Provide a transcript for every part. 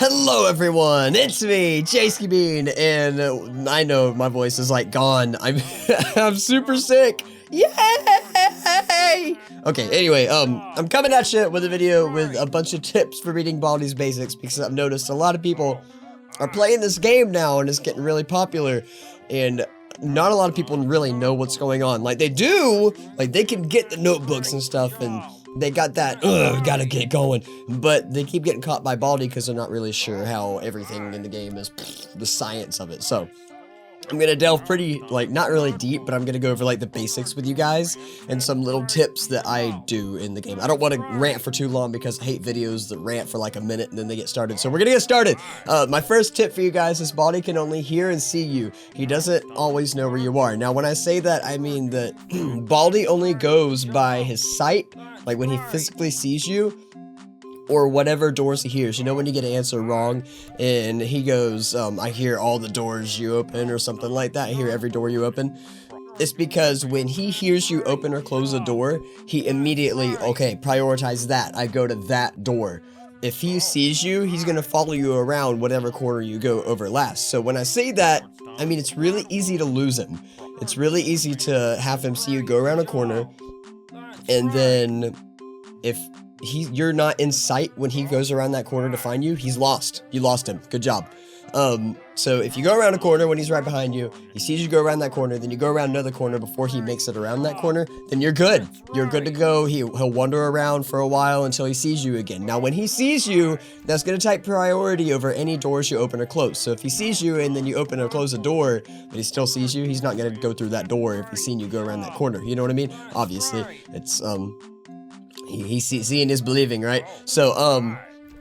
Hello everyone, it's me, JayskiBean, and I know my voice is like gone. I'm super sick. Yay! Okay, anyway, I'm coming at you with a video with a bunch of tips for reading Baldi'S basics because I've noticed a lot of people are playing this game now and it's getting really popular, and not a lot of people really know what's going on. Like, they do, like, they can get the notebooks and stuff, and they got that, gotta get going, but they keep getting caught by Baldi because they're not really sure how everything in the game is, the science of it. So I'm gonna delve pretty, like, not really deep, but I'm gonna go over, like, the basics with you guys and some little tips that I do in the game. I don't want to rant for too long because I hate videos that rant for like a minute and then they get started. So we're gonna get started. My first tip for you guys is Baldi can only hear and see you. He doesn't always know where you are. Now, when I say that, I mean that Baldi only goes by his sight, like when he physically sees you, or whatever doors he hears. You know when you get an answer wrong and he goes, I hear all the doors you open or something like that. I hear every door you open. It's because when he hears you open or close a door, he immediately, okay, prioritize that. I go to that door. If he sees you, he's going to follow you around whatever corner you go over last. So when I say that, I mean, it's really easy to lose him. It's really easy to have him see you go around a corner, and then if you're not in sight when he goes around that corner to find you, he's lost. You lost him. Good job. So if you go around a corner when he's right behind you, he sees you go around that corner, then you go around another corner before he makes it around that corner, then you're good. You're good to go. He'll wander around for a while until he sees you again. Now, when he sees you, that's going to take priority over any doors you open or close. So if he sees you and then you open or close a door, but he still sees you, he's not going to go through that door if he's seen you go around that corner. You know what I mean? Obviously, it's, he's seeing is believing, right? So,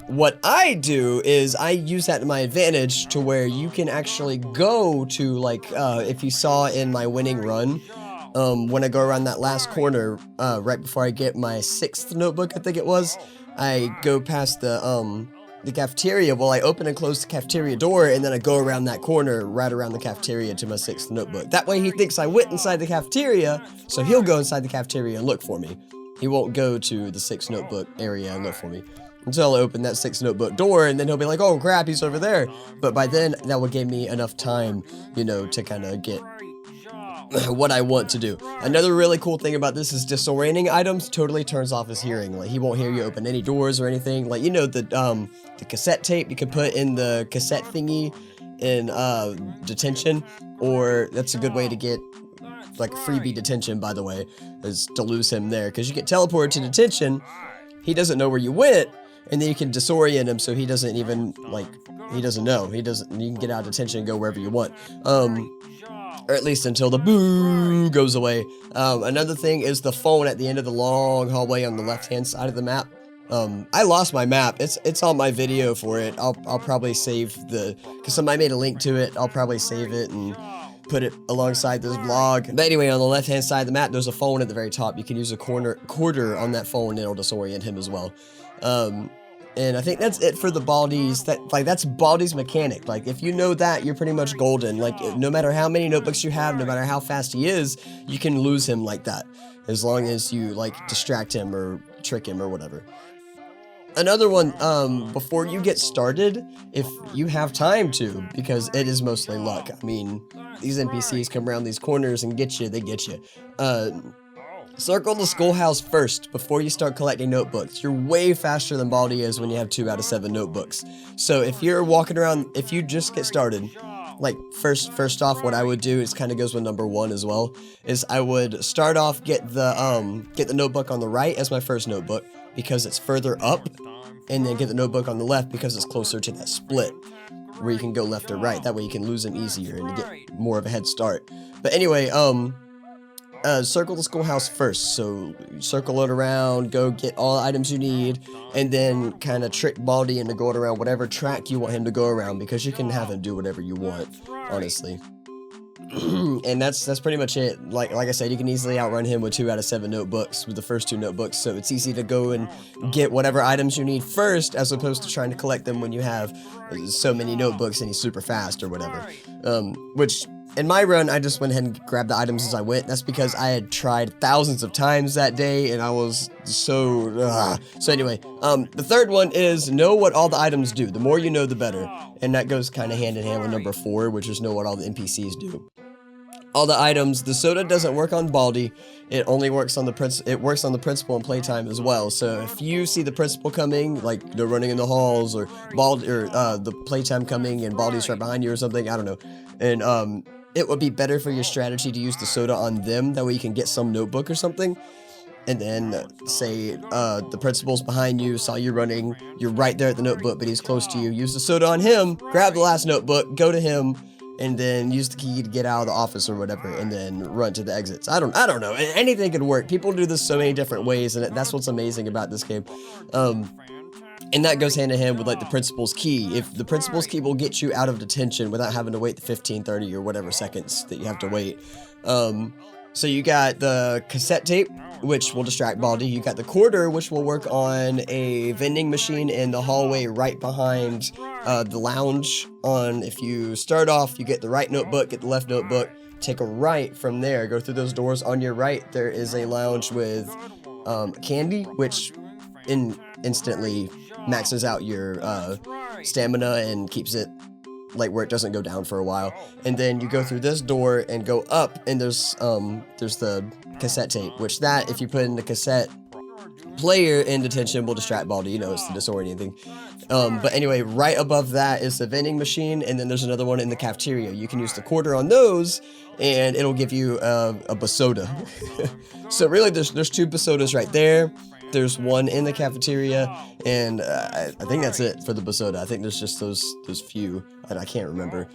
what I do is I use that to my advantage to where you can actually go to, like, if you saw in my winning run, when I go around that last corner, right before I get my 6th notebook, I think it was, I go past the cafeteria. Well, I open and close the cafeteria door, and then I go around that corner, right around the cafeteria to my 6th notebook. That way he thinks I went inside the cafeteria, so he'll go inside the cafeteria and look for me. He won't go to the 6th notebook area and look for me until I open that 6th notebook door, and then he'll be like, oh crap, he's over there. But by then, that will give me enough time, you know, to kind of get what I want to do. Another really cool thing about this is disorienting items totally turns off his hearing. Like, he won't hear you open any doors or anything. Like, you know, the cassette tape you can put in the cassette thingy in detention, or that's a good way to get, like, freebie detention, by the way, is to lose him there, because you get teleported to detention, he doesn't know where you went, and then you can disorient him so he doesn't even, like, he doesn't know, you can get out of detention and go wherever you want, or at least until the boo goes away. Another thing is the phone at the end of the long hallway on the left-hand side of the map. I lost my map. It's on my video for it. I'll probably save because somebody made a link to it. I'll probably save it and put it alongside this vlog. But anyway, on the left-hand side of the map, there's a phone at the very top. You can use a quarter on that phone, and it'll disorient him as well. And I think that's it for the Baldi'S. That's Baldi'S mechanic. Like, if you know that, you're pretty much golden. Like, no matter how many notebooks you have, no matter how fast he is, you can lose him like that, as long as you, like, distract him or trick him or whatever. Another one, before you get started, if you have time to, because it is mostly luck. I mean, these NPCs come around these corners and get you, they get you. Circle the schoolhouse first before you start collecting notebooks. You're way faster than Baldi is when you have 2 out of 7 notebooks. So if you're walking around, if you just get started, like, first off, what I would do is kind of goes with number 1 as well, is I would start off, get the notebook on the right as my first notebook, because it's further up, and then get the notebook on the left because it's closer to that split where you can go left or right. That way you can lose them easier and get more of a head start. But anyway, circle the schoolhouse first. So circle it around, go get all the items you need, and then kind of trick Baldi into going around whatever track you want him to go around, because you can have him do whatever you want, honestly. And that's pretty much it. Like I said, you can easily outrun him with 2 out of 7 notebooks with the first 2 notebooks, so it's easy to go and get whatever items you need first, as opposed to trying to collect them when you have so many notebooks and he's super fast or whatever. Which in my run, I just went ahead and grabbed the items as I went. That's because I had tried thousands of times that day, and I was so... So anyway, the third one is know what all the items do. The more you know, the better. And that goes kind of hand in hand with number 4, which is know what all the NPCs do. All the items, the soda doesn't work on Baldi. It only works on the principal and playtime as well. So if you see the principal coming, like they're running in the halls, or the playtime coming and Baldi's right behind you or something, I don't know. And it would be better for your strategy to use the soda on them. That way you can get some notebook or something. And then say the principal's behind you, saw you running, you're right there at the notebook, but he's close to you. Use the soda on him, grab the last notebook, go to him, and then use the key to get out of the office or whatever, and then run to the exits. I don't know. Anything could work. People do this so many different ways, and that's what's amazing about this game. And that goes hand in hand with like the principal's key. If the principal's key will get you out of detention without having to wait the 15, 30, or whatever seconds that you have to wait. So you got the cassette tape, which will distract Baldi. You got the quarter, which will work on a vending machine in the hallway right behind the lounge. If you start off, you get the right notebook, get the left notebook, take a right from there, go through those doors. On your right, there is a lounge with candy, which instantly maxes out your stamina and keeps it like where it doesn't go down for a while. And then you go through this door and go up, and there's the cassette tape, which that, if you put in the cassette player in detention, will distract Baldi. You know, it's the disorienting thing. But anyway, right above that is the vending machine, and then there's another one in the cafeteria. You can use the quarter on those, and it'll give you a basoda. So really, there's 2 basodas right there. There's one in the cafeteria, and I think that's it for the basoda. I think there's just those few, and I can't remember.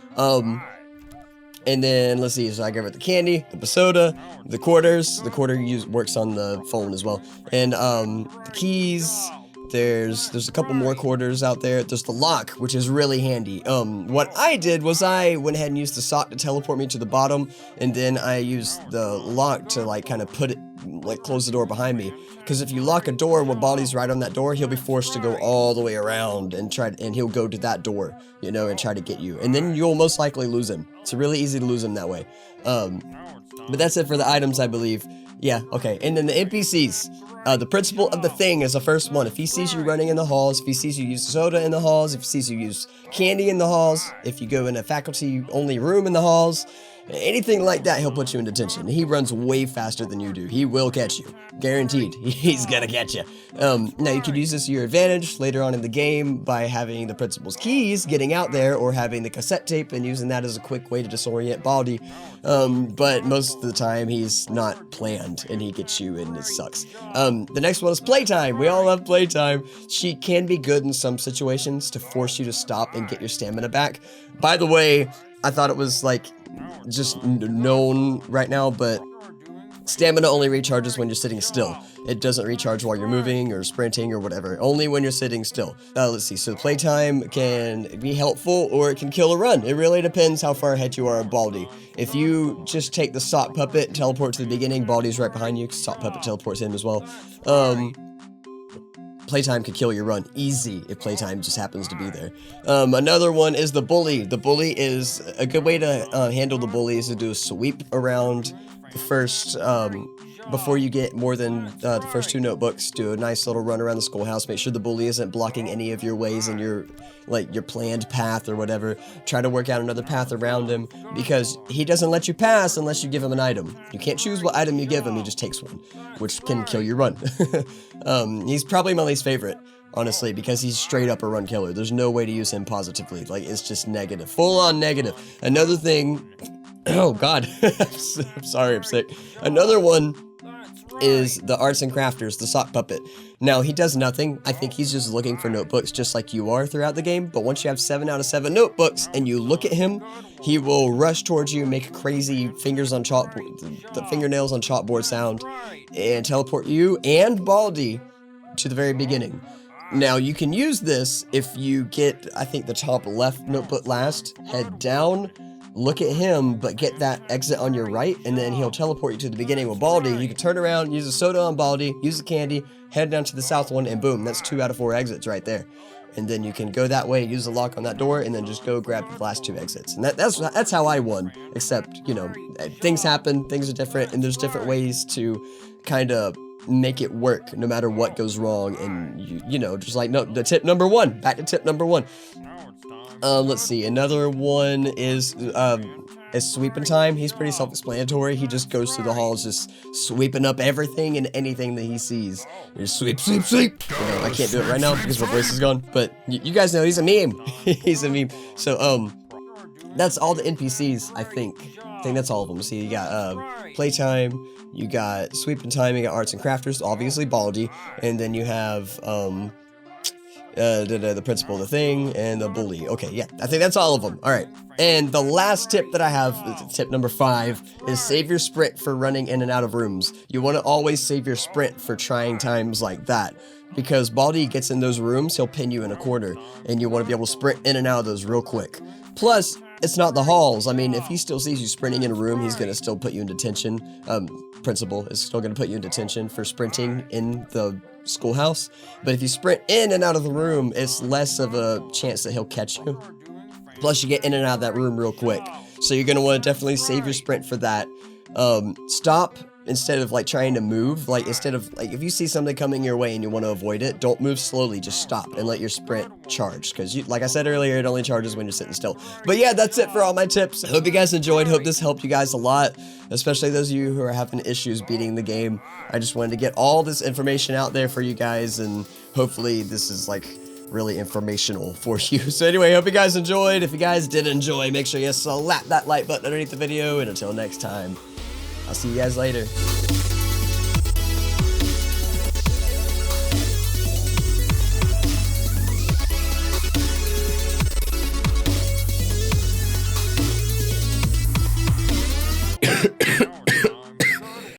And then, let's see, so I got the candy, the basoda, the quarters. The quarter works on the phone as well. And the keys, there's a couple more quarters out there. There's the lock, which is really handy. What I did was I went ahead and used the sock to teleport me to the bottom, and then I used the lock to like kind of put it, like close the door behind me. Because if you lock a door when Baldi's right on that door, he'll be forced to go all the way around and he'll go to that door, you know, and try to get you. And then you'll most likely lose him. It's really easy to lose him that way. But that's it for the items, I believe. Yeah, okay. And then the NPCs. The principal of the thing is the first one. If he sees you running in the halls, if he sees you use soda in the halls, if he sees you use candy in the halls, if you go in a faculty-only room in the halls, anything like that, he'll put you in detention. He runs way faster than you do. He will catch you. Guaranteed. He's gonna catch you. Now, you could use this to your advantage later on in the game by having the principal's keys, getting out there, or having the cassette tape and using that as a quick way to disorient Baldi. But most of the time, he's not planned, and he gets you, and it sucks. The next one is playtime. We all love playtime. She can be good in some situations to force you to stop and get your stamina back. By the way, I thought it was like just known right now, but stamina only recharges when you're sitting still. It doesn't recharge while you're moving or sprinting or whatever, only when you're sitting still. Let's see, so playtime can be helpful or it can kill a run. It really depends how far ahead you are of Baldi. If you just take the sock puppet, teleport to the beginning, Baldi's right behind you, sock puppet teleports him as well. Playtime could kill your run easy if playtime just happens to be there. Another one is the bully. The bully is a good way to handle the bully is to do a sweep around the first, before you get more than the first 2 notebooks. Do a nice little run around the schoolhouse. Make sure the bully isn't blocking any of your ways and your planned path or whatever. Try to work out another path around him because he doesn't let you pass unless you give him an item. You can't choose what item you give him, he just takes one, which can kill your run. He's probably my least favorite, honestly, because he's straight up a run killer. There's no way to use him positively. Like, it's just negative. Full on negative. Another thing... Oh, God. I'm sorry, I'm sick. Another one is the arts and crafters, the sock puppet. Now, he does nothing. I think he's just looking for notebooks just like you are throughout the game. But once you have 7 out of 7 notebooks and you look at him, he will rush towards you, make a crazy fingers on chalkboard, the fingernails on chalkboard sound, and teleport you and Baldi to the very beginning. Now, you can use this if you get, I think, the top left notebook last, head down, look at him, but get that exit on your right, and then he'll teleport you to the beginning with Baldi. You can turn around, use a soda on Baldi, use the candy, head down to the south one, and boom, that's 2 out of 4 exits right there. and then you can go that way, use the lock on that door, and then just go grab the last 2 exits. And that's how I won, except, you know, things happen, things are different, and there's different ways to kind of make it work no matter what goes wrong. And you know, just like the tip number 1, back to tip number 1. Let's see, another one is sweeping time. He's pretty self-explanatory. He just goes through the halls just sweeping up everything and anything that he sees. Just sweep, sweep, sweep. You know, I can't do it right now because my voice is gone, but you guys know he's a meme. He's a meme. So that's all the NPCs, I think. That's all of them. See, you got playtime, you got sweeping time, you got arts and crafters, obviously Baldi, and then you have the principal, the thing, and the bully. Okay, yeah, I think that's all of them. All right, and the last tip that I have, tip number 5, is save your sprint for running in and out of rooms. You want to always save your sprint for trying times like that, because Baldi gets in those rooms, he'll pin you in a corner, and you want to be able to sprint in and out of those real quick. Plus, it's not the halls. I mean, if he still sees you sprinting in a room, he's going to still put you in detention. Principal is still going to put you in detention for sprinting in the schoolhouse. But if you sprint in and out of the room, it's less of a chance that he'll catch you. Plus, you get in and out of that room real quick. So you're going to want to definitely save your sprint for that. Stop instead of like trying to move. Like instead of like if you see something coming your way and you want to avoid it, don't move slowly, just stop and let your sprint charge, because you, like I said earlier, it only charges when you're sitting still. But yeah, that's it for all my tips. I hope you guys enjoyed. Hope this helped you guys a lot, especially those of you who are having issues beating the game. I just wanted to get all this information out there for you guys, and hopefully this is like really informational for you. So anyway, hope you guys enjoyed. If you guys did enjoy, make sure you slap that like button underneath the video, and until next time, I'll see you guys later.